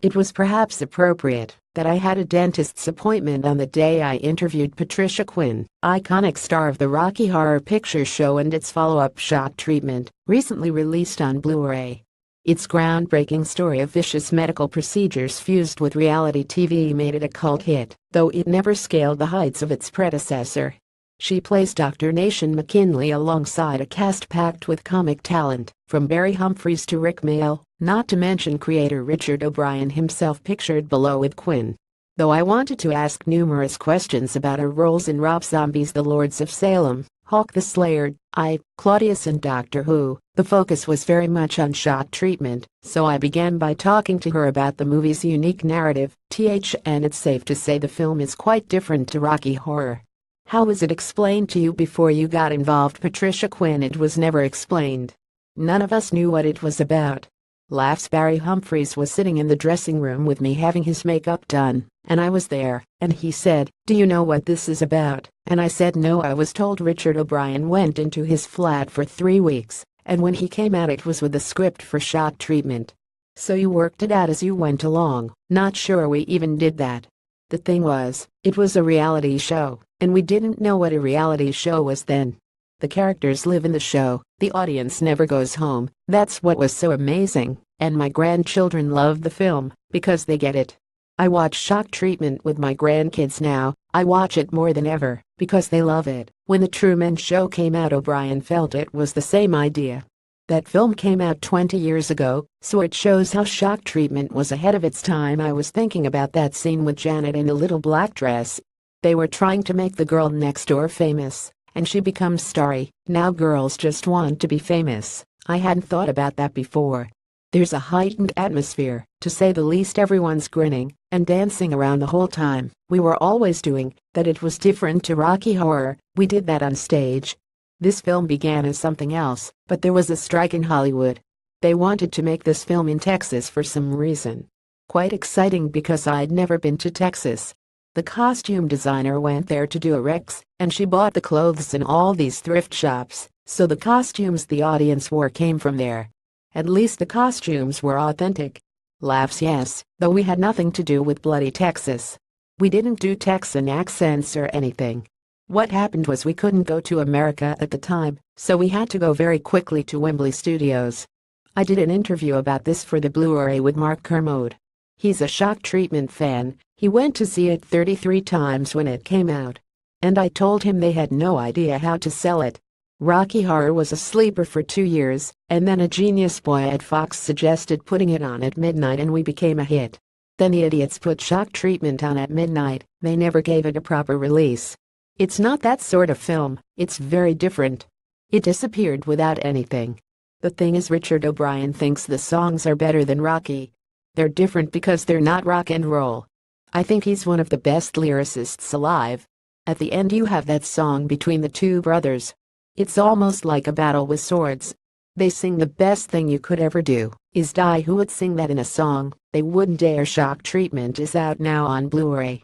It was perhaps appropriate that I had a dentist's appointment on the day I interviewed Patricia Quin, iconic star of the Rocky Horror Picture Show and its follow-up Shock Treatment, recently released on Blu-ray. Its groundbreaking story of vicious medical procedures fused with reality TV made it a cult hit, though it never scaled the heights of its predecessor. She plays Dr. Nation McKinley alongside a cast packed with comic talent, from Barry Humphries to Rick Mayall, not to mention creator Richard O'Brien himself pictured below with Quinn. Though I wanted to ask numerous questions about her roles in Rob Zombie's The Lords of Salem, Hawk the Slayer, Claudius and Doctor Who, the focus was very much on Shock Treatment, so I began by talking to her about the movie's unique narrative, and it's safe to say the film is quite different to Rocky Horror. How was it explained to you before you got involved? Patricia Quin. It was never explained. None of us knew what it was about. Laughs. Barry Humphries was sitting in the dressing room with me having his makeup done, and I was there, and he said, "Do you know what this is about?" And I said no. I was told Richard O'Brien went into his flat for 3 weeks, and when he came out it was with a script for Shock Treatment. So you worked it out as you went along. Not sure we even did that. The thing was, it was a reality show, and we didn't know what a reality show was then. The characters live in the show, the audience never goes home. That's what was so amazing, and my grandchildren love the film, because they get it. I watch Shock Treatment with my grandkids now. I watch it more than ever, because they love it. When The Truman Show came out, O'Brien felt it was the same idea. That film came out 20 years ago, so it shows how Shock Treatment was ahead of its time. I was thinking about that scene with Janet in a little black dress. They were trying to make the girl next door famous, and she becomes starry. Now girls just want to be famous. I hadn't thought about that before. There's a heightened atmosphere, to say the least. Everyone's grinning and dancing around the whole time. We were always doing that. It was different to Rocky Horror. We did that on stage. This film began as something else, but there was a strike in Hollywood. They wanted to make this film in Texas for some reason. Quite exciting because I'd never been to Texas. The costume designer went there to do a Rex, and she bought the clothes in all these thrift shops, so the costumes the audience wore came from there. At least the costumes were authentic. Laughs. Yes, though we had nothing to do with bloody Texas. We didn't do Texan accents or anything. What happened was we couldn't go to America at the time, so we had to go very quickly to Wembley Studios. I did an interview about this for the Blu-ray with Mark Kermode. He's a Shock Treatment fan. He went to see it 33 times when it came out. And I told him they had no idea how to sell it. Rocky Horror was a sleeper for 2 years, and then a genius boy at Fox suggested putting it on at midnight and we became a hit. Then the idiots put Shock Treatment on at midnight. They never gave it a proper release. It's not that sort of film. It's very different. It disappeared without anything. The thing is, Richard O'Brien thinks the songs are better than Rocky. They're different because they're not rock and roll. I think he's one of the best lyricists alive. At the end you have that song between the two brothers. It's almost like a battle with swords. They sing the best thing you could ever do is die. Who would sing that in a song? They wouldn't dare. Shock Treatment is out now on Blu-ray.